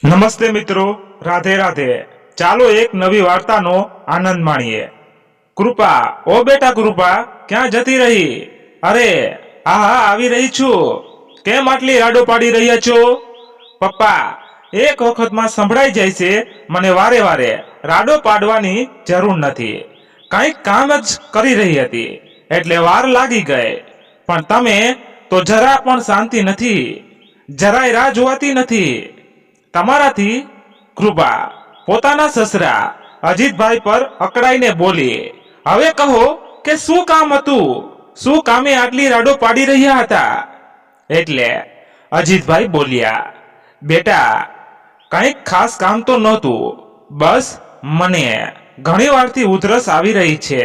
નમસ્તે મિત્રો, રાધે રાધે। ચાલો એક નવી વાર્તાનો આનંદ માણીએ। કૃપા, ઓ બેટા કૃપા, ક્યાં જતી રહી? અરે હા, આવી રહી છું। કેમ આટલી રાડો પાડી રહ્યા છો? પપ્પા, એક વખતમાં સંભળાઈ જાય છે, મને વારે વારે રાડો પાડવાની જરૂર નથી। કંઈક કામ જ કરી રહી હતી એટલે વાર લાગી ગઈ, પણ તમે તો જરા પણ શાંતિ નથી, જરાય રાહ જોવાતી નથી તમારાથી। કૃપા પોતાના સસરા અજીતભાઈ પર અકળાઈને બોલી, હવે કહો કે શું કામ હતું? શું કામે આટલી રાડો પાડી રહ્યા હતા? એટલે અજીતભાઈ બોલ્યા, બેટા કંઈક ખાસ કામ તો નહોતું, બસ મને ઘણી વારથી ઉધરસ આવી રહી છે,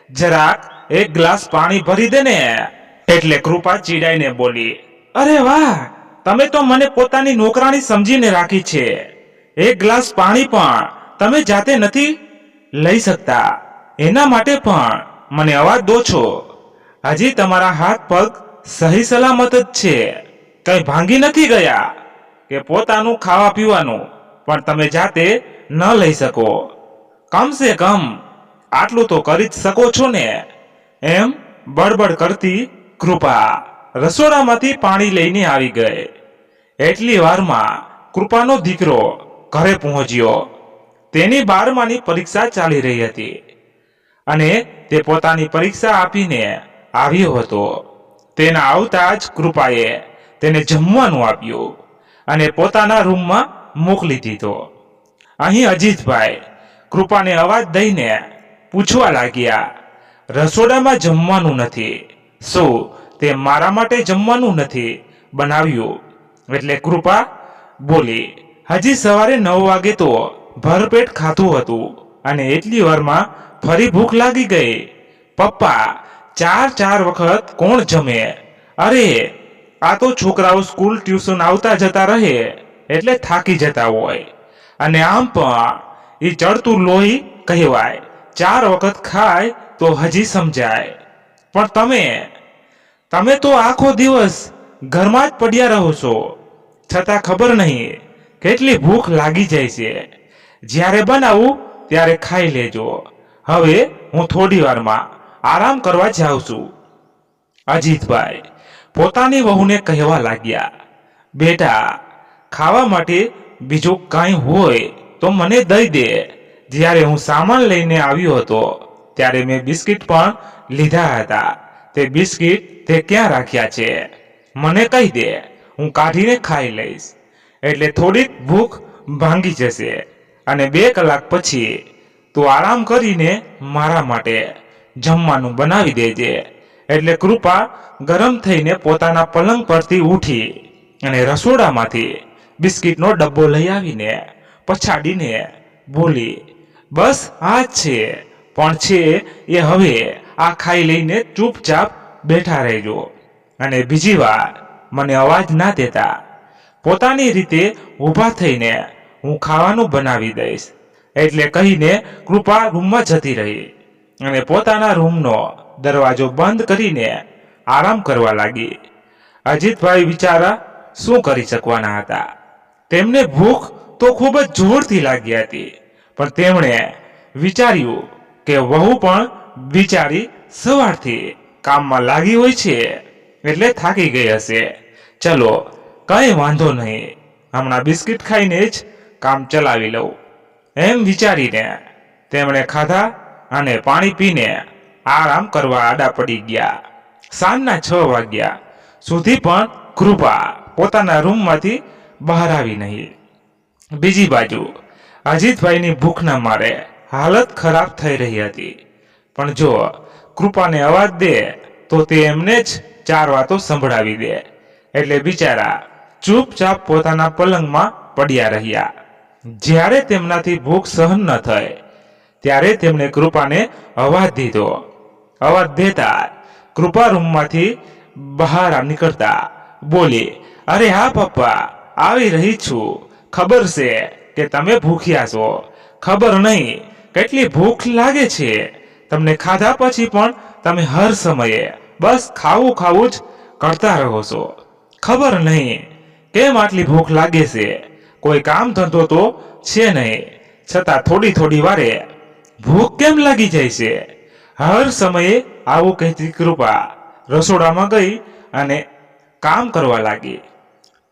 જરાક એક ગ્લાસ પાણી ભરી દે ને। એટલે કૃપા ચીડાઈને બોલી, અરે વાહ, તમે તો મને પોતાની નોકરાણી સમજીને રાખી છે। એક ગ્લાસ પાણી પણ તમે જાતે નથી લઈ શકતા, એના માટે પણ મને અવાજ દો છો? હજી તમારા હાથ પગ સહી સલામત જ છે, કઈ ભાંગી નથી ગયા કે પોતાનું ખાવા પીવાનું પણ તમે જાતે ન લઈ શકો? કમસે કમ આટલું તો કરી જ શકો છો ને? એમ બડબડ કરતી કૃપા રસોડામાંથી પાણી લઈને આવી ગઈ। એટલી વારમાં કૃપાનો દીકરો ઘરે પહોંચ્યો। તેની 12માની પરીક્ષા ચાલી રહી હતી અને તે પોતાની પરીક્ષા આપીને આવ્યો હતો। તેના આવતા જ કૃપાએ તેને જમવાનું આપ્યું અને પોતાના રૂમમાં મોકલી દીધો। અહીં અજીતભાઈ કૃપાને અવાજ દઈને પૂછવા લાગ્યા, રસોડામાં જમવાનું નથી? શું તે મારા માટે જમવાનું નથી બનાવ્યું? એટલે કૃપા બોલી, હજી સવારે 9 વાગે તો ભરપેટ ખાધું હતું અને એટલી વારમાં ફરી ભૂખ લાગી ગઈ। પપ્પા, 4 વખત કોણ જમે? અરે આ તો છોકરાઓ સ્કૂલ ટ્યુશન આવતા જતા રહે એટલે થાકી જતા હોય, અને આમ પણ એ ચડતું લોહી કહેવાય, 4 વખત ખાય તો હજી સમજાય, પણ તમે તો આખો દિવસ ઘરમાં જ પડ્યા રહો છો, છતાં ખબર નહીં કેટલી ભૂખ લાગી જાય છે। જ્યારે બનાવું ત્યારે ખાઈ લેજો, હવે હું થોડી વારમાં આરામ કરવા જાઉં છું। અજીતભાઈ પોતાની વહુને કહેવા લાગ્યા, બેટા ખાવા માટે બીજું કાંઈ હોય તો મને દઈ દે। જ્યારે હું સામાન લઈને આવ્યો હતો ત્યારે મેં બિસ્કિટ પણ લીધા હતા, તે બિસ્કિટ તે ક્યાં રાખ્યા છે? મને કહી દે, હું કાઢીને ખાઈ લઈશ, એટલે થોડીક ભૂખ ભાંગી જશે અને 2 કલાક પછી તું આરામ કરીને મારા માટે જમવાનું બનાવી દેજે। એટલે કૃપા ગરમ થઈને પોતાના પલંગ પરથી ઉઠી અને રસોડામાંથી બિસ્કિટનો ડબ્બો લઈ આવીને પછાડીને બોલી, બસ આ જ છે, પણ છે એ હવે આ ખાઈ લઈને ચૂપચાપ બેઠા રહેજો અને બીજી વાર મને અવાજ ના દેતા। પોતાની રીતે ઊભા થઈને હું ખાવાનું બનાવી દઈશ। એટલે કહીને કૃપા રૂમમાં જતી રહી અને પોતાના રૂમનો દરવાજો બંધ કરીને આરામ કરવા લાગી। અજીતભાઈ બિચારા શું કરી શકવાના હતા? તેમને ભૂખ તો ખૂબ જ જોરથી લાગી હતી, પણ તેમણે વિચાર્યું કે વહુ પણ બિચારી સવારથી કામમાં લાગી હોય છે એટલે થાકી ગઈ હશે, ચલો કંઈ વાંધો નહીં, હમણાં બિસ્કિટ ખાઈને જ કામ ચલાવી લઉં। એમ વિચારીને તેમણે ખાધા અને પાણી પીને આરામ કરવા આડા પડી ગયા। સાંજના 6 વાગ્યા સુધી પણ કૃપા પોતાના રૂમમાંથી બહાર આવી નહીં। બીજી બાજુ અજીતભાઈની ભૂખના મારે હાલત ખરાબ થઈ રહી હતી, પણ જો કૃપાને અવાજ દે તો તે એમને જ 4 વાતો સંભળાવી દે, એટલે બિચારા ચૂપચાપ પોતાના પલંગમાં પડ્યા રહ્યા। જ્યારે તેમનાથી ભૂખ સહન ન થઈ ત્યારે તેમણે કૃપાને અવાજ દીધો। અવાજ દેતા કૃપા રૂમમાંથી બહાર નીકળતા બોલી, અરે હા પપ્પા, આવી રહી છું, ખબર છે કે તમે ભૂખ્યા છો, ખબર નહીં કેટલી ભૂખ લાગે છે તમને, ખાધા પછી પણ તમે હર સમયે બસ ખાવું જ કરતા રહો છો, ખબર નહીં કેમ આટલી ભૂખ લાગે છે, કોઈ કામ ધંધો તો છે નહીં, છતાં થોડી થોડી વારે ભૂખ કેમ લાગી જાય છે? હર સમયે આવું કહેતી કૃપા રસોડામાં ગઈ અને કામ કરવા લાગી.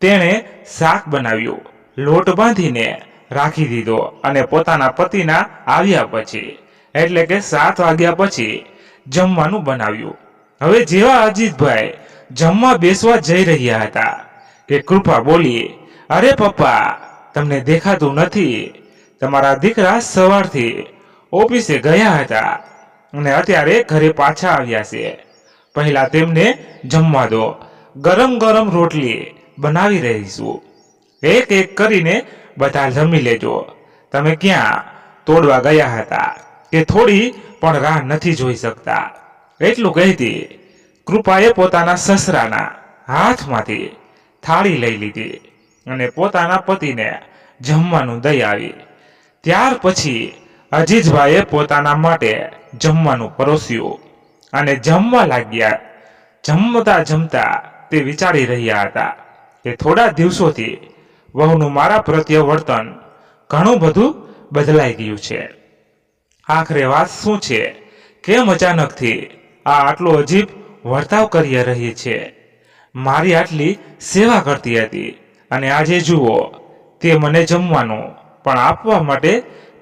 તેણે શાક બનાવ્યું, લોટ બાંધીને રાખી દીધો અને પોતાના પતિના આવ્યા પછી એટલે કે 7 વાગ્યા પછી જમવાનું બનાવ્યું. હવે જેવા અજીતભાઈ જમવા બેસવા જઈ રહ્યા હતા કે કૃપા બોલી, અરે પપ્પા, તમને દેખાતું નથી. તમારા દીકરા સવારથી ઓફિસે ગયા હતા અને અત્યારે ઘરે પાછા આવ્યા છે. પહેલા તેમને જમવા દો, ગરમ ગરમ રોટલી બનાવી રહીશું. એક એક કરીને બધા જમી લેજો. તમે ક્યાં તોડવા ગયા હતા કે થોડી પણ રાહ નથી જોઈ શકતા? એટલું કહેતી કૃપાએ પોતાના સસરાના હાથમાંથી થાળી લઈ લીધી અને પોતાના પતિને જમવાનું દઈ આવી. ત્યાર પછી અજીતભાઈએ પોતાના માટે જમવાનું પરોસ્યું અને જમવા લાગ્યા. જમતા જમતા તે વિચારી રહ્યા હતા કે થોડા દિવસોથી વહુનું મારા પ્રત્યે વર્તન ઘણું બધું બદલાઈ ગયું છે. આખરે વાત શું છે? કેમ અચાનકથી આ આટલો અજીબ વર્તાવ કરી રહી છે? મારી આટલી સેવા કરતી હતી અને આજે જુઓ, તે મને જમવાનું પણ આપવા માટે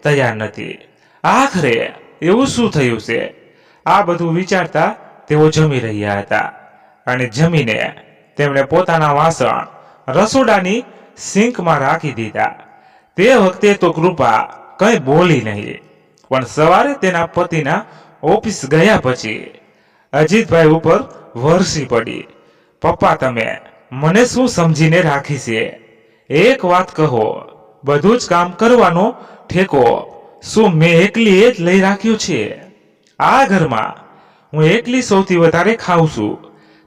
તૈયાર નથી. આખરે એવું શું થયું છે? આ બધું વિચારતા તેઓ જમી રહ્યા હતા અને જમીને તેમણે પોતાના વાસણ રસોડાની સિંકમાં રાખી દીધા. તે વખતે તો કૃપા કંઈ બોલી નહીં, પણ સવારે તેના પતિના ઓફિસ ગયા પછી અજીતભાઈ ઉપર વરસી પડી. પપ્પા, તમે મને શું સમજીને રાખી છે? એક વાત કહો, બધું જ કામ કરવાનો ઠેકો શું મેં એકલી જ લઈ રાખ્યો છે? આ ઘરમાં હું એકલી સૌથી વધારે ખાઉં છું.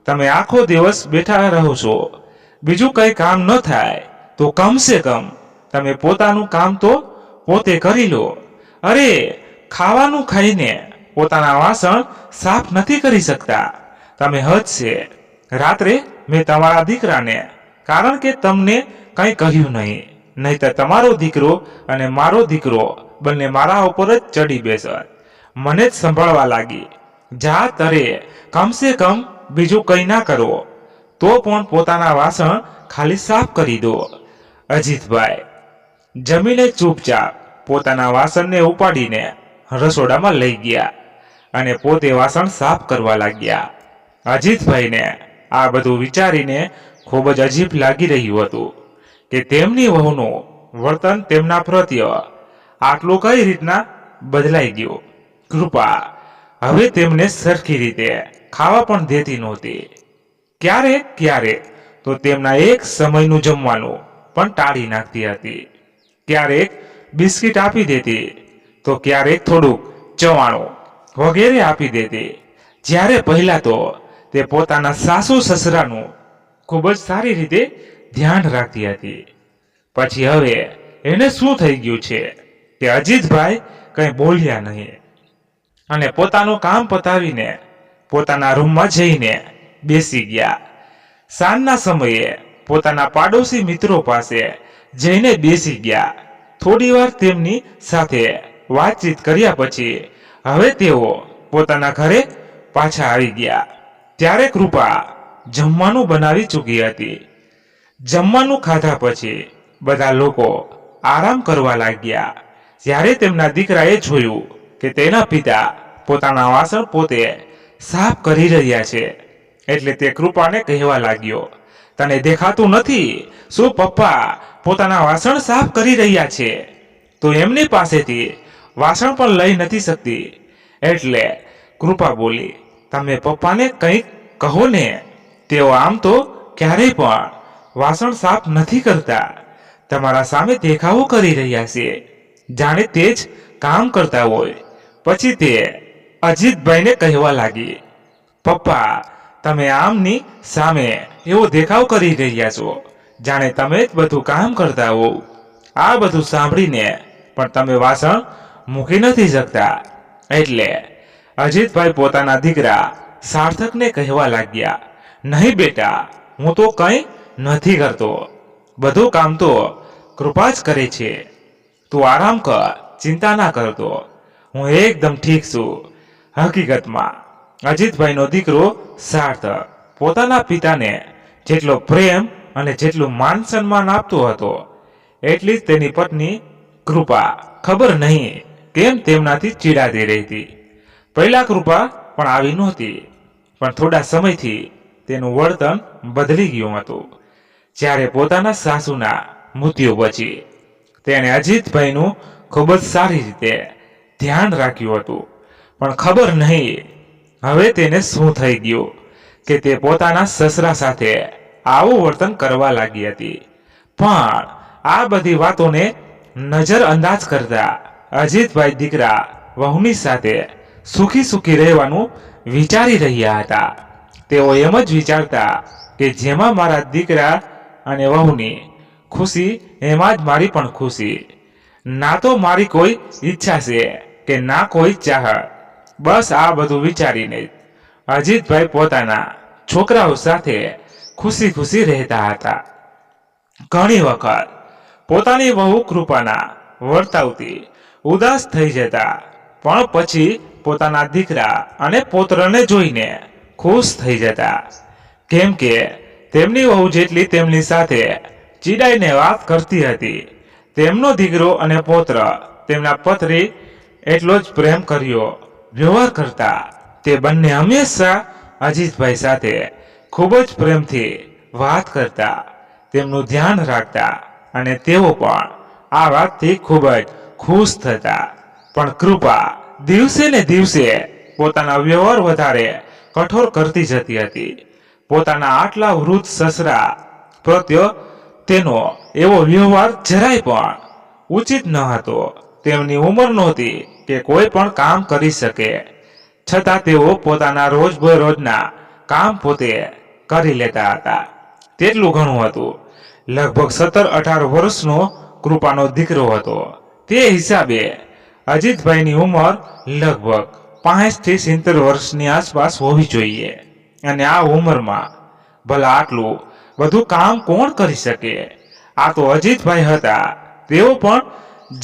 તમે આખો દિવસ બેઠા રહો છો, બીજું કંઈ કામ ન થાય તો કમસે કમ તમે પોતાનું કામ તો પોતે કરી લો. અરે, ખાવાનું ખાઈને પોતાના વાસણ સાફ નથી કરી શકતા? તમે હદ છે. રાત્રે મેં તમારા દીકરાને, કારણ કે તમને કંઈ કહ્યું નહીં, નહીંતર તમારો દીકરો અને મારો દીકરો બંને મારા ઉપર જ ચડી બેસત. મને જ સંભાળવા લાગી. જા તરે, કમસે કમ બીજું કંઈ ના કરો તો પણ પોતાના વાસણ ખાલી સાફ કરી દો. અજીતભાઈ જમીને ચૂપચાપ પોતાના વાસણને ઉપાડીને રસોડામાં લઈ ગયા અને પોતે વાસણ સાફ કરવા લાગ્યા. અજીતભાઈને આ બધું વિચારીને ખૂબ જ અજીબ લાગી રહ્યું હતું કે તેમની વહુનું વર્તન તેમના પ્રત્યે આટલું કઈ રીતના બદલાઈ ગયું. કૃપા હવે તેમને સરખી રીતે ખાવા પણ દેતી નહોતી. ક્યારેક ક્યારેક તો તેમના એક સમયનું જમવાનું પણ ટાળી નાખતી હતી. ક્યારેક બિસ્કિટ આપી દેતી તો ક્યારેક થોડુંક ચવાણું વગેરે આપી દેતી. જ્યારે પહેલા તો તે પોતાના સાસુ સસરાનું ખૂબ જ સારી રીતે ધ્યાન રાખતી હતી, પછી હવે એને શું થઈ ગયું છે કે અજીતભાઈ કંઈ બોલ્યા નહીં અને પોતાનું કામ પતાવીને પોતાના રૂમમાં જઈને બેસી ગયા. સાંજના સમયે પોતાના પાડોશી મિત્રો પાસે જઈને બેસી ગયા. થોડી વાર તેમની સાથે વાતચીત કર્યા પછી હવે તેઓ પોતાના ઘરે પાછા આવી ગયા. ત્યારે કૃપા જમવાનું બનાવી ચૂકી હતી. જમવાનું ખાધા પછી બધા લોકો આરામ કરવા લાગ્યા. જ્યારે તેમના દીકરાએ જોયું કે તેના પિતા પોતાના વાસણ પોતે સાફ કરી રહ્યા છે એટલે તે કૃપાને કહેવા લાગ્યો, તને દેખાતું નથી શું પપ્પા પોતાના વાસણ સાફ કરી રહ્યા છે? તો એમની પાસેથી વાસણ પણ લઈ નથી શકતી. એટલે કૃપા બોલી, તમે પપ્પાને કંઈક કહો ને, તેઓ આમ તો ક્યારેય પણ વાસણ સાફ નથી કરતા. તમારા સામે દેખાવો કરી રહ્યા છે, જાણે તે જ કામ કરતા હોય. પછી તે અજીતભાઈને કહેવા લાગી, પપ્પા તમે આમની સામે એવો દેખાવ કરી રહ્યા છો જાણે તમે જ બધું કામ કરતા હો. આ બધું સાંભળીને પણ તમે વાસણ મૂકી નથી શકતા. એટલે અજીતભાઈ પોતાના દીકરા સાર્થકને કહેવા લાગ્યા, નહીં બેટા, હું તો કંઈ નથી કરતો, બધું કામ તો કૃપા જ કરે છે. તું આરામ કર, ચિંતા ના કરતો, હું એકદમ ઠીક છું. હકીકતમાં અજીતભાઈનો દીકરો સાર્થક પોતાના પિતાને જેટલો પ્રેમ અને જેટલું માન સન્માન આપતો હતો, એટલી જ તેની પત્ની કૃપા ખબર નહીં કેમ તેમનાથી ચીડાતી રહેતી. પહેલા કૃપા પણ આવી નહોતી, પણ થોડા સમયથી તેનું વર્તન બદલી ગયું હતું. જ્યારે પોતાના સાસુના મૃત્યુ પછી તેણે અજીતભાઈનું ખૂબ જ સારી રીતે ધ્યાન રાખ્યું હતું, પણ ખબર નહીં હવે તેને શું થઈ ગયું કે તે પોતાના સસરા સાથે આવું વર્તન કરવા લાગી હતી. પણ આ બધી વાતોને નજરઅંદાજ કરતા અજીતભાઈ દીકરા વહુની સાથે સુખી સુખી રહેવાનું વિચારી રહ્યા હતા. તેઓ એમ જ વિચારતા કે જેમાં મારા દીકરા અને વહુની ખુશી એમાં જ મારી પણ ખુશી. ના તો મારી કોઈ ઈચ્છા છે કે ના કોઈ ચાહત. બસ આ બધું વિચારીને અજીતભાઈ પોતાના છોકરાઓ સાથે ખુશી ખુશી રહેતા હતા. ઘણી વખત પોતાની વહુ કૃપાના વર્તાવથી ઉદાસ થઈ જતા, પણ પછી પોતાના દીકરા અને પૌત્રને જોઈને ખુશ થઈ જતા, કેમ કે તેમની વહુ જેટલી તેમની સાથે ચીડાઈને વાત કરતી હતી, તેમનો દીકરો અને પૌત્ર તેમના પત્ની એટલો જ પ્રેમ કર્યો વ્યવહાર કરતા. તે બંને હંમેશા અજીતભાઈ સાથે ખૂબ જ પ્રેમથી વાત કરતા, તેમનું ધ્યાન રાખતા અને તેઓ પણ આ વાતથી ખૂબ જ ખુશ થતા. પણ કૃપા દિવસે ને દિવસે પોતાના વ્યવહાર વધારે કઠોર કરતી જતી હતી. પોતાના આટલા વૃદ્ધ સસરા પ્રત્યે તેનો એવો વ્યવહાર જરાય પણ ઉચિત ન હતો. તેમની ઉંમર નહોતી કે કોઈ પણ કામ કરી શકે, છતાં તેઓ પોતાના રોજબરોજના કામ પોતે કરી લેતા હતા. તેટલું ઘણું હતું. લગભગ 17-18 વર્ષનો કૃપાનો દીકરો હતો. તે હિસાબે અજીતભાઈની ઉંમર લગભગ 65 થી 70 વર્ષની આસપાસ હોવી જોઈએ. અને આ ઉંમરમાં ભલા આટલું બધું કામ કોણ કરી શકે? આ તો અજીતભાઈ હતા. તેઓ પણ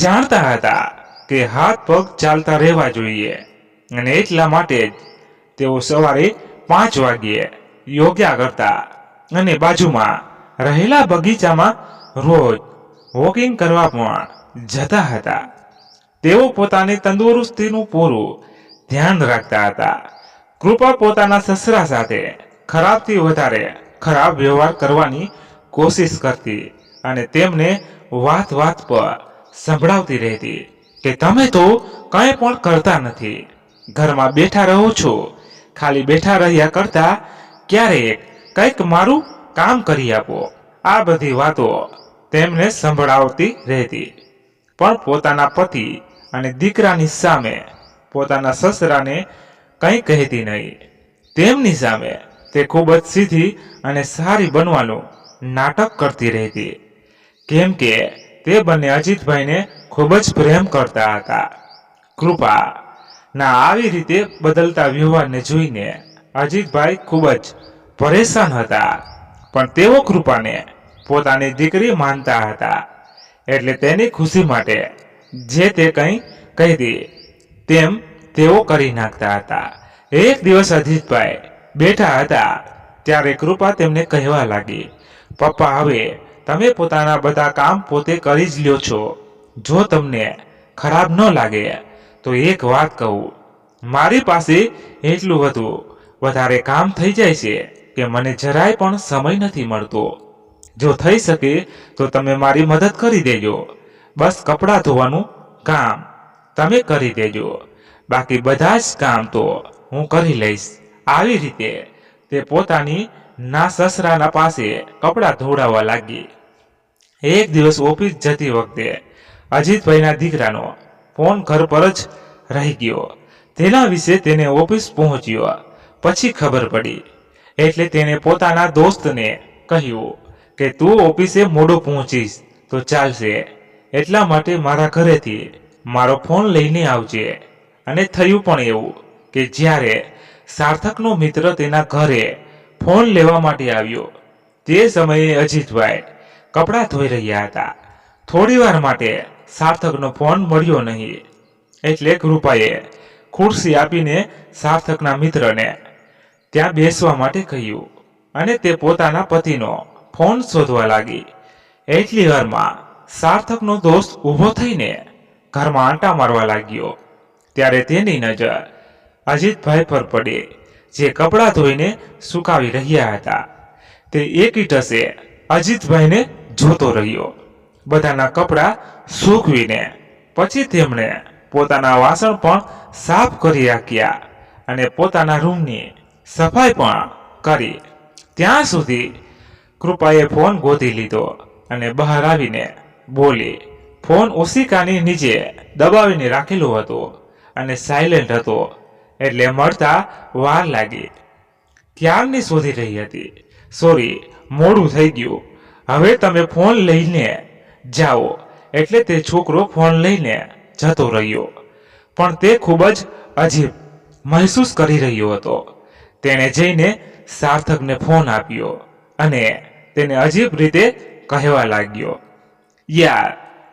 જાણતા હતા કે હાથ પગ ચાલતા રહેવા જોઈએ, અને એટલા માટે જ તેઓ સવારે 5 વાગ્યે યોગા કરતા અને બાજુમાં રહેલા બગીચામાં રોજ વોકિંગ કરવા પણ જતા હતા. તેઓ પોતાની તંદુરસ્તીનું પૂરું ધ્યાન રાખતા હતા. કૃપા પોતાના સસરા સાથે ખરાબથી વધારે ખરાબ વ્યવહાર કરવાની કોશિશ કરતી અને તેમને વાત વાત પર સંભળાવતી રહેતી કે તમે તો કંઈ પણ કરતા નથી, ઘરમાં બેઠા રહો છો, ખાલી બેઠા રહ્યા કરતા ક્યારેક કંઈક મારું કામ કરી આપો. આ બધી વાતો તેમને સંભળાવતી રહેતી, પણ પોતાના પતિ અને દીકરાની સામે પોતાના સસરાને કંઈ કહેતી નહીં. તેમની સામે તે ખૂબ જ સીધી અને સારી બનવાનું નાટક કરતી રહેતી, કેમ કે તે બંને અજીતભાઈને ખૂબ જ પ્રેમ કરતા હતા. કૃપાના આવી રીતે બદલતા વ્યવહારને જોઈને અજીતભાઈ ખૂબ જ પરેશાન હતા, પણ તેઓ કૃપાને પોતાની દીકરી માનતા હતા, એટલે તેની ખુશી માટે જે તે કંઈ કહેતી તેમ તેઓ કરી નાખતા હતા. એક દિવસ અજીતભાઈ બેઠા હતા ત્યારે કૃપા તેમને કહેવા લાગી, પપ્પા, હવે તમે પોતાના બધા કામ પોતે કરી જ લ્યો છો. જો તમને ખરાબ ન લાગે તો એક વાત કહું, મારી પાસે એટલું વધારે કામ થઈ જાય છે કે મને જરાય પણ સમય નથી મળતો. જો થઈ શકે તો તમે મારી મદદ કરી દેજો. બસ કપડાં ધોવાનું કામ તમે કરી દેજો, બાકી બધા જ કામ તો હું કરી લઈશ. આવી રીતે તે પોતાની ના સસરાના પાસે કપડાં ધોવડાવવા લાગી. એક દિવસ ઓફિસ જતી વખતે અજીતભાઈના દીકરાનો ફોન ઘર પર જ રહી ગયો. તેના વિશે તેને ઓફિસ પહોંચ્યો પછી ખબર પડી, એટલે તેણે પોતાના દોસ્તને કહ્યું કે તું ઓફિસે મોડો પહોંચીશ તો ચાલશે, એટલા માટે મારા ઘરેથી મારો ફોન લઈને આવજે. અને થયું પણ એવું કે જ્યારે સાર્થકનો મિત્ર તેના ઘરે ફોન લેવા માટે આવ્યો તે સમયે અજીતભાઈ કપડાં ધોઈ રહ્યા હતા. થોડી વાર માટે સાર્થકનો ફોન મળ્યો નહીં, એટલે કૃપાએ ખુરશી આપીને સાર્થકના મિત્રને ત્યાં બેસવા માટે કહ્યું અને તે પોતાના પતિનો ફોન શોધવા લાગી. એટલી વારમાં સાર્થકનો દોસ્ત ઊભો થઈને ઘરમાં આંટા મારવા લાગ્યો. ત્યારે તેની નજર અજીતભાઈ પર પડી, જે કપડાં ધોઈને સુકાવી રહ્યા હતા. તે એકીટસે અજીતભાઈને જોતો રહ્યો. બધાના કપડાં સૂકવીને પછી તેમણે પોતાના વાસણ પણ સાફ કરી રાખ્યા અને પોતાના રૂમની સફાઈ પણ કરી. ત્યાં સુધી કૃપાએ ફોન ગોતી લીધો અને બહાર આવીને બોલી. ફોન ઓશિકાની નીચે દબાવીને રાખેલો હતો અને સાયલેન્ટ હતો, એટલે મળતા વાર લાગી. ક્યારની શોધી રહી હતી. સોરી, મોડું થઈ ગયું, હવે તમે ફોન લઈને જાઓ. એટલે તે છોકરો ફોન લઈને જતો રહ્યો. પણ તે ખૂબ જ અજીબ મહેસૂસ કરી રહ્યો હતો. તેણે જઈને સાર્થકને ફોન આપ્યો અને તેને અજીબ રીતે કહેવા લાગ્યો, યાર,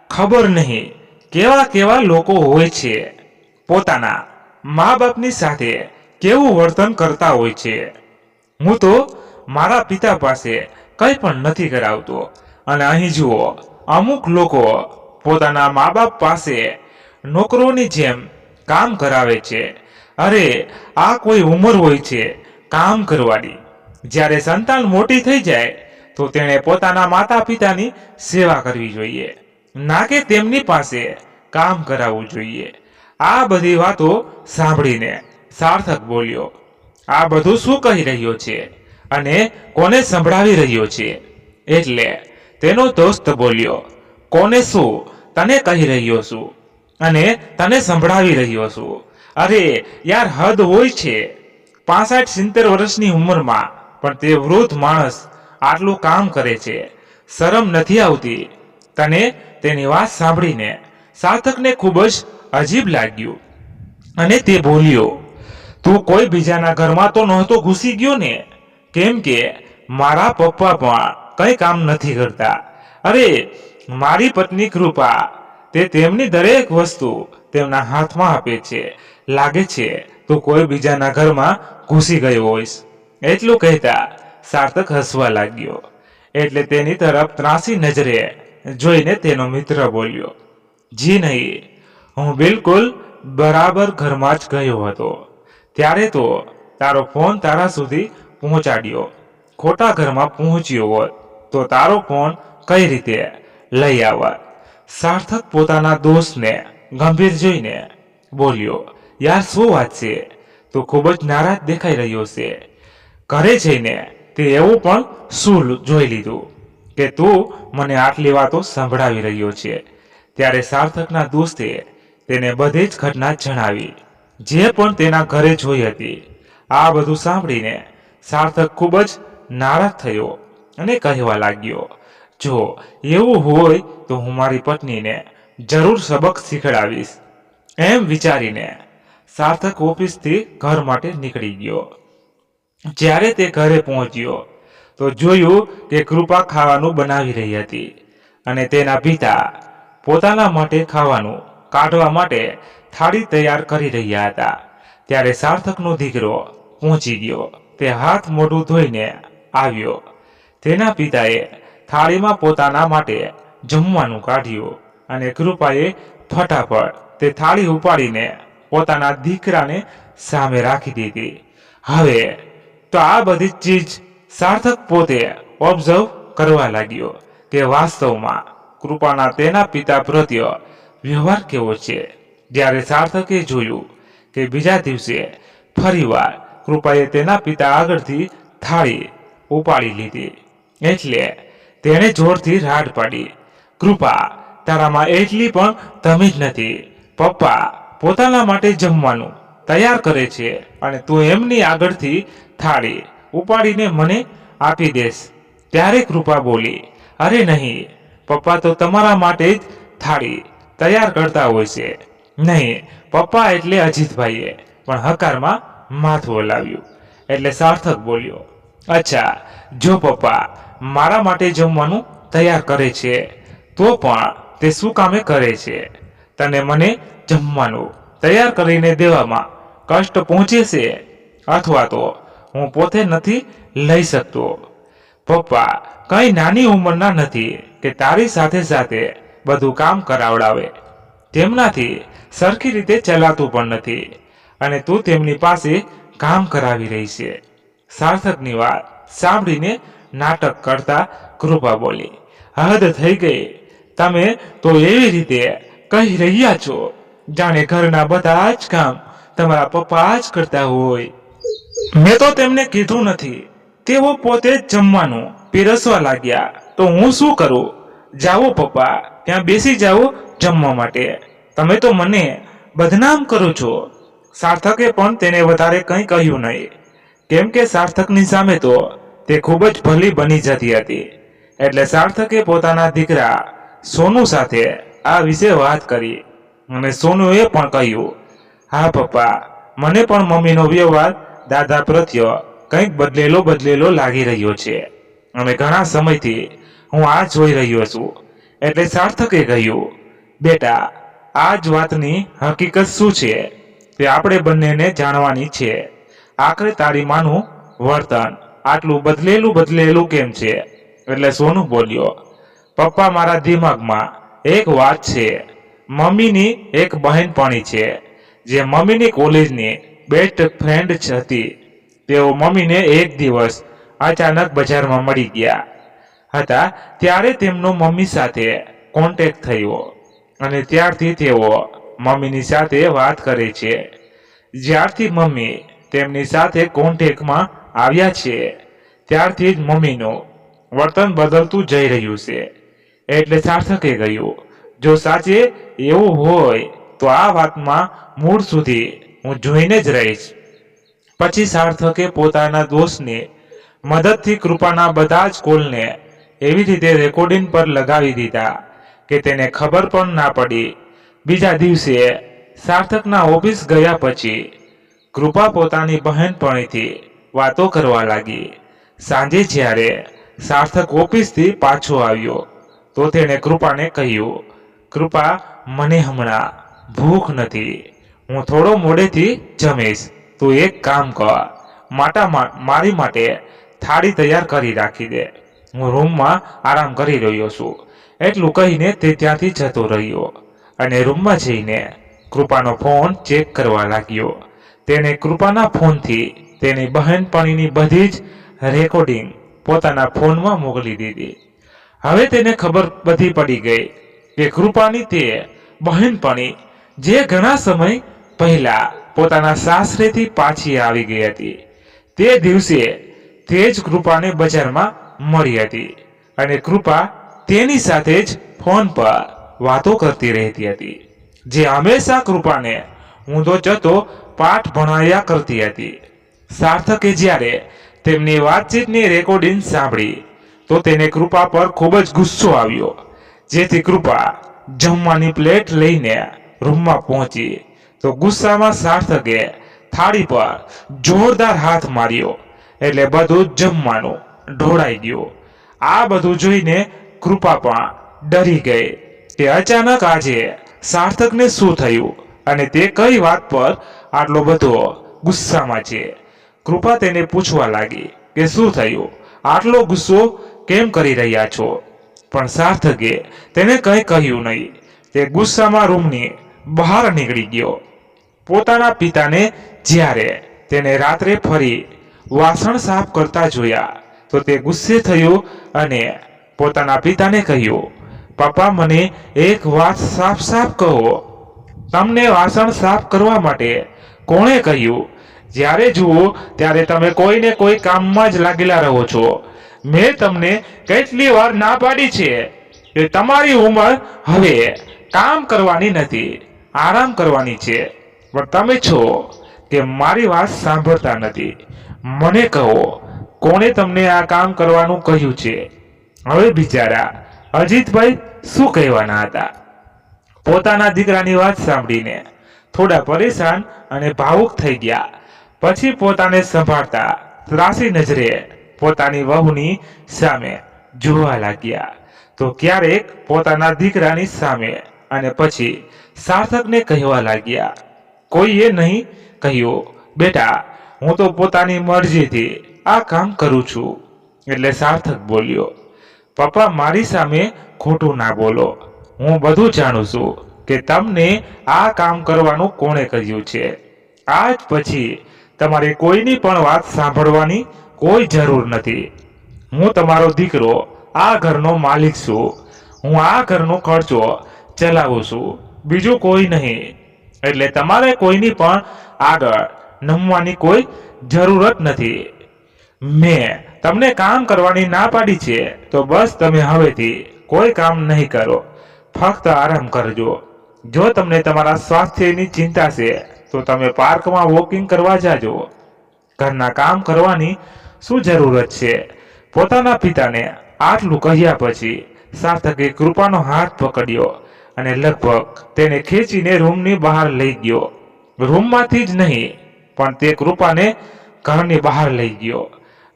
ખબર નહીં કેવા કેવા લોકો હોય છે, પોતાના મા બાપની સાથે કેવું વર્તન કરતા હોય છે. હું તો મારા પિતા પાસે કંઈ પણ નથી કરાવતો, અને અહીં જુઓ, અમુક લોકો પોતાના મા બાપ પાસે નોકરોની જેમ કામ કરાવે છે. અરે, આ કોઈ ઉંમર હોય છે કામ કરવાની. જ્યારે સંતાન મોટી થઈ જાય તો તેણે પોતાના માતા પિતાની સેવા કરવી જોઈએ, ના કે તેમની પાસે કામ કરાવવું જોઈએ. આ બધી વાતો સાંભળીને સાર્થક બોલ્યો, આ બધું શું કહી રહ્યો છે અને કોને સંભળાવી રહ્યો છે? એટલે તેનો દોસ્ત બોલ્યો, કોને શું, તને કહી રહ્યો છું અને તને સંભળાવી રહ્યો છું. અરે યાર, હદ હોય છે. 65-70 વર્ષની ઉંમરમાં પણ તે વૃદ્ધ માણસ આટલું કામ કરે છે. શરમ નથી આવતી? તને તેની વાત સાંભળીને સાર્થકને ખૂબ જ અજીબ લાગ્યું અને તે બોલ્યો, તું કોઈ બીજાના ઘરમાં તો નહોતો ઘૂસી ગયો ને? કેમ કે મારા પપ્પા પણ કંઈ કામ નથી કરતા. અરે, મારી પત્ની કૃપા, તે તેમની દરેક વસ્તુ તેમના હાથમાં આપે છે. લાગે છે તું કોઈ બીજાના ઘરમાં ઘૂસી ગયો હોઈશ. એટલું કહેતા સાર્થક હસવા લાગ્યો. એટલે તેની તરફ ત્રાસી નજરે જોઈને તેનો મિત્ર બોલ્યો, જી નહીં, હું બિલકુલ બરાબર ઘરમાં જ ગયો હતો. ત્યારે તો તારો ફોન તારા સુધી પહોંચાડ્યો. ખોટા ઘરમાં પહોંચ્યો હોત તો તારો ફોન કઈ રીતે લઈ આવત? સાર્થક પોતાના દોસ્તને ગંભીર જોઈને બોલ્યો, યાર, શું વાત છે? તું ખૂબ જ નારાજ દેખાઈ રહ્યો છે. ઘરે જઈને તે એવું પણ શું જોઈ લીધું કે તું મને આટલી વાતો સંભળાવી રહ્યો છે? ત્યારે સાર્થકના દોસ્તે તેને બધી જ ઘટના જણાવી, જે પણ તેના ઘરે જોઈ હતી. આ બધું સાંભળીને સાર્થક ખૂબ જ નારાજ થયો અને કહેવા લાગ્યો, જો એવું હોય તો હું મારી પત્નીને જરૂર સબક શીખડાવીશ. એમ વિચારીને સાર્થક ઓફિસથી ઘર માટે નીકળી ગયો. જ્યારે તે ઘરે પહોંચ્યો તો જોયું કે કૃપા ખાવાનું બનાવી રહી હતી અને તેના પિતા પોતાના માટે ખાવાનું કાઢવા માટે થાળી તૈયાર કરી રહ્યા હતા. ત્યારે સાર્થકનો દીકરો પહોંચી ગયો. તે હાથ મોઢું ધોઈને આવ્યો. તેના પિતાએ થાળીમાં પોતાના માટે જમવાનું કાઢ્યું અને કૃપાએ ફટાફટ તે થાળી ઉપાડીને પોતાના દીકરાને સામે રાખી દીધી. હવે તો આ બધી ચીજ સાર્થક પોતે ઓબ્ઝર્વ કરવા લાગ્યો કે વાસ્તવમાં કૃપાના તેના પિતા પ્રત્યે વ્યવહાર કેવો છે. જ્યારે સાર્થકે જોયું કે બીજા દિવસે ફરીવાર કૃપાએ તેના પિતા આગળથી થાળી ઉપાડી લીધી, એટલે તેણે જોરથી રાડ પાડી, કૃપા, તારામાં એટલી પણ તમીજ નથી. પપ્પા પોતાના માટે જમવાનું તૈયાર કરે છે અને તું એમની આગળથી થાળી ઉપાડીને મને આપી દેશ. ત્યારે કૃપા બોલી, અરે નહીં, પપ્પા તો તમારા માટે જ થાળી તૈયાર કરતા હોય છે. નહીં, પપ્પા એટલે અજીતભાઈએ પણ હકારમાં માથું હલાવ્યું. એટલે સાર્થક બોલ્યો, અચ્છા, જો પપ્પા મારા માટે જમવાનું તૈયાર કરે છે તો પણ તે શું કામે કરે છે? તને મને જમવાનું તૈયાર કરીને દેવામાં કષ્ટ પહોંચે છે, અથવા તો હું પોતે નથી લઈ શકતો? પપ્પા કઈ નાની ઉંમરના નથી કે તારી સાથે સાથે બધું કામ કરાવડાવે. તેમનાથી સરખી રીતે ચલાતું પણ નથી અને તું તેમની પાસે કામ કરાવી રહી છે. સાર્થકની વાત સાંભળીને નાટક કરતા કૃપા બોલી, હદ થઈ ગઈ. તમે તો એવી રીતે કહી રહ્યા છો જાણે ઘરના બધા જ કામ તમારા પપ્પા જ કરતા હોય. મેં તો તેમને કીધું નથી. તેઓ પોતે જ જમવાનું પીરસવા લાગ્યા તો હું શું કરું? જાઓ પપ્પા, ત્યાં બેસી જાઓ જમવા માટે. તમે તો મને બદનામ કરો છો. સાર્થકે પણ તેને વધારે કંઈ કહ્યું નહીં, કેમ કે સાર્થકની સામે તો તે ખૂબ જ ભલી બની જતી હતી. એટલે સાર્થકે પોતાના દીકરા સોનુ સાથે આ વિશે વાત કરી અને સોનુએ પણ કહ્યું, હા પપ્પા, મને પણ મમ્મીનો વ્યવહાર દાદા પ્રત્યે કંઈક બદલેલો લાગી રહ્યો છે અને ઘણા સમયથી હું આ જોઈ રહ્યો છું. એટલે સાર્થકે કહ્યું, બેટા, આ જ વાતની હકીકત શું છે તે આપણે બંનેને જાણવાની છે. આખરે તારી માનું વર્તન આટલું બદલેલું કેમ છે? એટલે સોનુ બોલ્યો, પપ્પા, મારા દિમાગમાં એક વાત છે. મમ્મીની એક બહેનપણી છે જે મમ્મીની કોલેજની બેસ્ટ ફ્રેન્ડ હતી. તેઓ મમ્મીને એક દિવસ અચાનક બજારમાં મળી ગયા હતા. ત્યારે તેમનો મમ્મી સાથે કોન્ટેક્ટ થયો અને ત્યારથી તેઓ મમ્મીની સાથે વાત કરે છે. જ્યારથી મમ્મી તેમની સાથે કોન્ટેક્ટમાં આવ્યા છે ત્યારથી જ મમ્મીનું વર્તન બદલતું જઈ રહ્યું છે. એટલે સાર્થકે કહ્યું, જો સાચે એવું હોય તો આ વાતમાં મૂળ સુધી હું જોઈને જ રહીશ. પછી સાર્થકે પોતાના દોસ્તની મદદથી કૃપાના બધા જ કોલને એવી રીતે રેકોર્ડિંગ પર લગાવી દીધા કે તેને ખબર પણ ના પડી. બીજા દિવસે સાર્થકના ઓફિસ ગયા પછી કૃપા પોતાની બહેનપણીથી વાતો કરવા લાગી. સાંજે જ્યારે સાર્થક ઓફિસથી પાછો આવ્યો તો તેણે કૃપાને કહ્યું, કૃપા, મને હમણાં ભૂખ નથી. હું થોડો મોડેથી જમીશ. તું એક કામ કર, મારી માટે થાળી તૈયાર કરી રાખી દે. હું રૂમમાં આરામ કરી રહ્યો છું. એટલું કહીને તે ત્યાંથી જતો રહ્યો અને રૂમમાં જઈને કૃપાનો ફોન ચેક કરવા લાગ્યો. તેને કૃપાના ફોનથી તેની બહેનપણીની બધી જ રેકોર્ડિંગ પોતાના ફોનમાં મોકલી દીધી. હવે તેને ખબર બધી પડી ગઈ કે કૃપાની તે બહેનપણી જે ઘણા સમય પહેલા પોતાના સાસરેથી પાછી આવી ગઈ હતી, તે દિવસે તે જ કૃપાને બજારમાં મળી હતી અને કૃપા તેની સાથે જ ફોન પર વાતો કરતી રહેતી હતી, જે હંમેશા કૃપાને ઊંધો જતો પાઠ ભણાવ્યા કરતી હતી. સાર્થકે જ્યારે તેમની વાતચીતની રેકોર્ડિંગ સાંભળી તો તેને કૃપા પર ખૂબ જ ગુસ્સો આવ્યો, જેથી કૃપા જમવાની પ્લેટ લઈને રૂમમાં પહોંચી તો ગુસ્સામાં સાર્થકે થાળી પર જોરદાર હાથ માર્યો એટલે બધું જમવાનું ઢોળાઈ ગયું. આ બધું જોઈને કૃપા પણ ડરી ગઈ કે અચાનક આજે સાર્થકને શું થયું અને તે કઈ વાત પર આટલો બધો ગુસ્સામાં છે. કૃપા તેને પૂછવા લાગી કે શું થયું, આટલો ગુસ્સો કેમ કરી રહ્યા છો? પણ સાર્થકે તેને કંઈ કહ્યું નહીં. તે ગુસ્સામાં રૂમની બહાર નીકળી ગયો. પોતાના પિતાને જ્યારે તેને રાત્રે ફરી વાસણ સાફ કરતા જોયા તો તે ગુસ્સે થયો અને પોતાના પિતાને કહ્યું, પપ્પા, મને એક વાત સાફ કહો. તમને વાસણ સાફ કરવા માટે કોણે કહ્યું? જ્યારે જુઓ ત્યારે તમે કોઈને કોઈ કામમાં જ લાગેલા રહો છો. મેં તમને કેટલી વાર ના પાડી છે કે તમારી ઉંમર હવે કામ કરવાની નથી, આરામ કરવાની છે, પણ તમે છો કે મારી વાત સાંભળતા નથી. મને કહો, કોણે તમને આ કામ કરવાનું કહ્યું છે? હવે બિચારા અજીતભાઈ શું કહેવાના હતા? પોતાના દીકરાની વાત સાંભળીને થોડા પરેશાન અને ભાવુક થઈ ગયા. પછી પોતાને સંભાળતા ત્રાસી નજરે પોતાની વહુની સામે જોવા લાગ્યા. તો ક્યારેક પોતાના દીકરાની સામે અને પછી સાર્થકને કહેવા લાગ્યા. કોઈએ નહીં કહ્યું, બેટા હું તો પોતાની મરજીથી આ કામ કરું છું. એટલે સાર્થક બોલ્યો, પપ્પા મારી સામે ખોટું ના બોલો. હું બધું જાણું છું કે તમને આ કામ કરવાનું કોણે કહ્યું છે. આજ પછી તમારે કોઈની પણ વાત સાંભળવાની કોઈ જરૂર નથી. હું તમારો દીકરો આ ઘરનો માલિક છું. હું આ ઘરનો ખર્ચો ચલાવું છું, બીજું કોઈ નહીં. એટલે તમારે કોઈની પણ આગળ નમવાની કોઈ જરૂરત નથી. મેં તમને કામ કરવાની ના પાડી છે તો બસ તમે હવેથી કોઈ કામ નહીં કરો, ફક્ત આરામ કરજો. જો તમને તમારા સ્વાસ્થ્યની ચિંતા છે તો તમે પાર્કમાં વોકિંગ કરવા જાજો. ઘરના કામ કરવાની શું જરૂરત છે. પોતાના પિતાને આટલું કહ્યા પછી સાર્થકે કૃપાનો હાથ પકડ્યો અને લગભગ તેને ખેંચીને રૂમની બહાર લઈ ગયો. રૂમમાંથી જ નહીં પણ તે કૃપાને ઘરની બહાર લઈ ગયો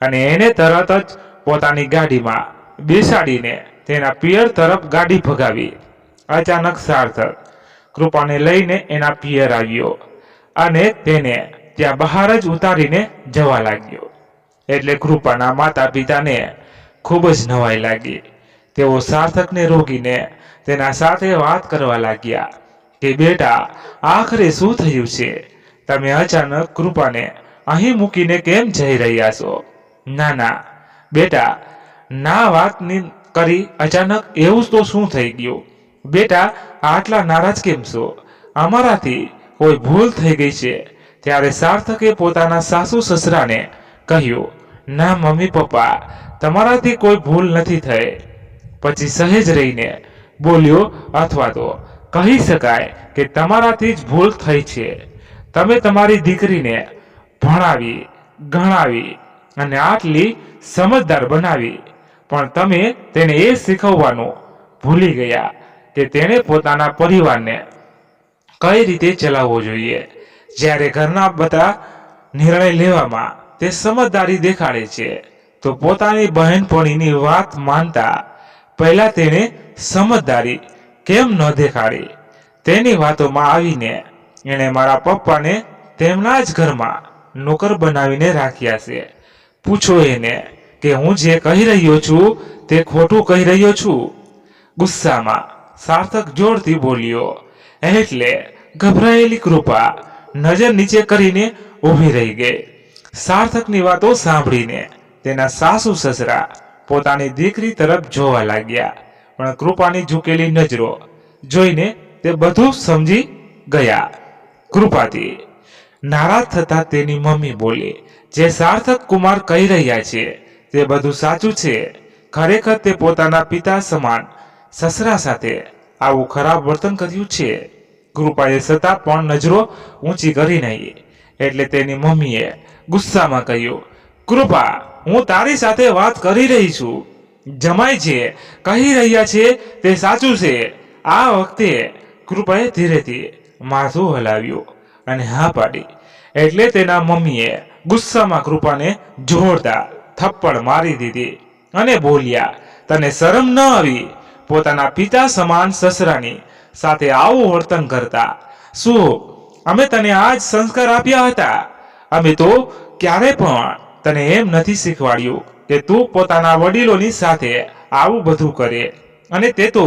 અને એને તરત જ પોતાની ગાડીમાં બેસાડીને તેના પિયર તરફ ગાડી ભગાવી. અચાનક સાર્થક કૃપાને લઈને એના પિયર આવ્યો અને તેને ત્યાં બહાર જ ઉતારીને જવા લાગ્યો. એટલે કૃપાના માતા પિતાને ખૂબ જ નવાઈ લાગી. તેઓ સાર્થકને રોકીને તેના સાથે વાત કરવા લાગ્યા કે બેટા આખરે શું થયું છે. તમે અચાનક કૃપાને અહીં મૂકીને કેમ જઈ રહ્યા છો. ના ના બેટા, ના વાત કરી અચાનક એવું તો શું થઈ ગયું. બેટા આટલા નારાજ કેમ છો. અમારાથી કોઈ ભૂલ થઈ ગઈ છે. ત્યારે સાર્થકે પોતાના સાસુ સસરાને કહ્યું, ના મમ્મી પપ્પા તમારાથી કોઈ ભૂલ નથી થઈ. પછી સહેજ રહીને બોલ્યો, અથવા તો કહી શકાય કે તમારાથી જ ભૂલ થઈ છે. તમે તમારી દીકરીને ભણાવી ગણાવી અને આટલી સમજદાર બનાવી, પણ તમે તેને એ શીખવવાનું ભૂલી ગયા કે તેણે પોતાના પરિવારને કઈ રીતે ચલાવવો જોઈએ. જ્યારે ઘરના બધા નિર્ણય લેવામાં તે સમજદારી દેખાડે છે તો પોતાની બહેનપણીની વાત માનતા પહેલા તેને સમજદારી કેમ ન દેખાડી. તેની વાતોમાં આવીને એણે મારા પપ્પાને તેમના જ ઘરમાં નોકર બનાવીને રાખ્યા છે. પૂછો એને કે હું જે કહી રહ્યો છું તે ખોટું કહી રહ્યો છું. ગુસ્સામાં સાર્થક જોરથી બોલ્યો. એટલે ગભરાયેલી કૃપા નજર નીચે કરીને ઊભી રહી ગઈ. સાર્થકની વાતો સાંભળીને તેના સાસુ સસરા પોતાની દીકરી તરફ જોવા લાગ્યા, પણ કૃપાની ઝૂકેલી નજરો જોઈને તે બધું સમજી ગયા. કૃપાથી નારાજ થતા તેની મમ્મી બોલી, જે સાર્થક કુમાર કહી રહ્યા છે તે બધું સાચું છે. ખરેખર તે પોતાના પિતા સમાન સસરા સાથે આવું ખરાબ વર્તન કર્યું છે. કૃપાએ છતાં પણ નજરો ઊંચી કરી નહીં. એટલે તેની મમ્મીએ ગુસ્સામાં કહ્યું, કૃપા હું તારી સાથે વાત કરી રહી છું. જમાઈ જે કહી રહ્યા છે તે સાચું છે. આ વખતે કૃપાએ ધીરેથી માથું હલાવ્યું અને હા પાડી. એટલે તેના મમ્મીએ ગુસ્સામાં કૃપાને જોરદાર થપ્પડ મારી દીધી અને બોલ્યા, તને શરમ ન આવી પોતાના પિતા સમાન સસરાની સાથે આવું વર્તન કરતા. શું અમે તને આજ સંસ્કાર આપ્યા હતા? અમે તો ક્યારે પણ તને એમ નથી શીખવાડ્યું કે તું પોતાના વડીલોની સાથે આવું બધું કરે. અને તે તો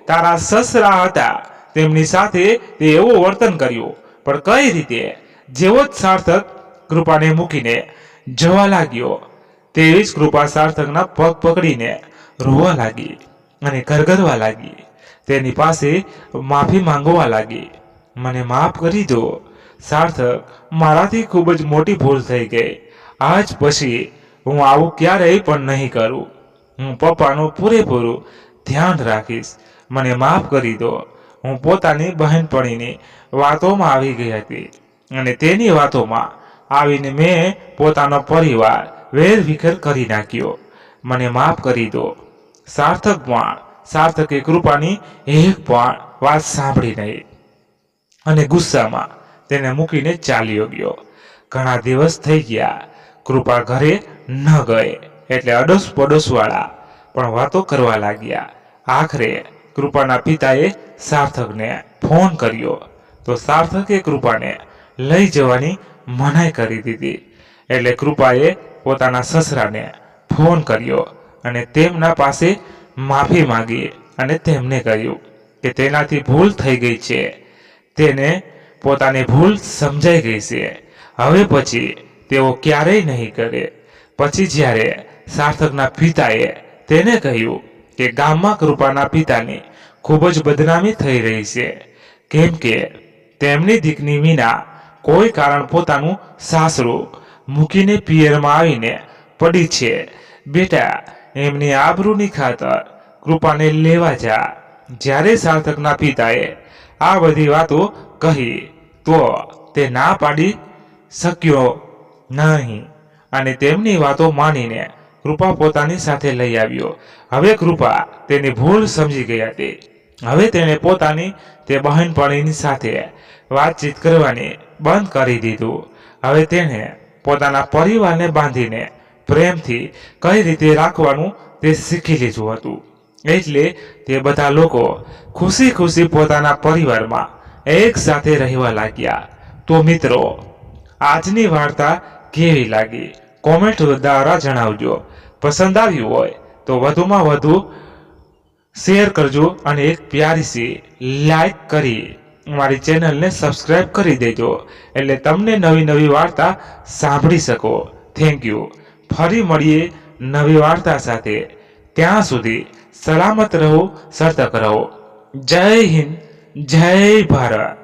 તારા સસરા હતા, તેમની સાથે તે એવું વર્તન કર્યું. પણ કઈ રીતે? જેવો જ સાર્થક કૃપાને મૂકીને જવા લાગ્યો તેવી જ કૃપા સાર્થકના પગ પકડીને રોવા લાગી અને ગરગરવા લાગી. તેની પાસે માફી માંગવા લાગી. મને માફ કરી દો સાર્થક, મારાથી ખૂબ જ મોટી ભૂલ થઈ ગઈ. આજ પછી હું આવું ક્યારેય પણ નહીં કરું. હું પપ્પાનું પૂરેપૂરું ધ્યાન રાખીશ. મને માફ કરી દો. હું પોતાની બહેનપણીની વાતોમાં આવી ગઈ હતી અને તેની વાતોમાં આવીને મેં પોતાનો પરિવાર વેરવિખેર કરી નાખ્યો. મને માફ કરી દો. સાર્થકે કૃપાની એક પણ વાત સાંભળી નહીં અને ગુસ્સામાં તેને મૂકીને ચાલ્યો ગયો. ઘણા દિવસ થઈ ગયા. કૃપા ઘરે ન ગઈ એટલે અડોસ પડોશવાળા પણ વાતો કરવા લાગ્યા. આખરે કૃપાના પિતાએ સાર્થકને ફોન કર્યો તો સાર્થકે કૃપાને લઈ જવાની મનાઈ કરી દીધી. એટલે કૃપાએ પોતાના સસરાને ફોન કર્યો અને તેમના પાસે માફી માંગી અને તેમને કહ્યું કે તેનાથી ભૂલ થઈ ગઈ છે, તેને પોતાની ભૂલ સમજાઈ ગઈ છે, હવે પછી તેઓ ક્યારેય નહીં કરે. પછી જ્યારે સાર્થકના પિતાએ તેને કહ્યું કે ગામમાં કૃપાના પિતાની ખૂબ જ બદનામી થઈ રહી છે, કેમ કે તેમની દીકરી મીના કોઈ કારણ પોતાનું સાસરું મૂકીને પિયરમાં આવીને પડી છે. બેટા, એમની આબરૂની ખાતર કૃપાને લેવા જા. જ્યારે સાર્થકના પિતાએ આ બધી વાતો કહી તો તે ના પાડી શક્યો નહીં અને તેમની વાતો માનીને કૃપા પોતાની સાથે લઈ આવ્યો. હવે કૃપા તેની ભૂલ સમજી ગઈ હતી. હવે તેણે પોતાની તે બહેનપણીની સાથે વાતચીત કરવાની બંધ કરી દીધું. હવે તેણે પોતાના પરિવારને બાંધીને પ્રેમથી કઈ રીતે રાખવાનું તે શીખી લીધું હતું. એટલે તે બધા લોકો ખુશી ખુશી પોતાના પરિવારમાં એક સાથે રહેવા લાગ્યા. તો મિત્રો, આજની વાર્તા કેવી લાગી કોમેન્ટ દ્વારા જણાવજો. પસંદ આવ્યું હોય તો વધુમાં વધુ શેર કરજો અને એક પ્યારી સી લાઈક કરી મારી ચેનલને સબસ્ક્રાઇબ કરી દેજો, એટલે તમને નવી નવી વાર્તા સાંભળી શકો. Thank you. ફરી મળીએ નવી વાર્તા સાથે. ત્યાં સુધી સલામત રહો, સતર્ક રહો. જય હિન્દ, જય ભારત.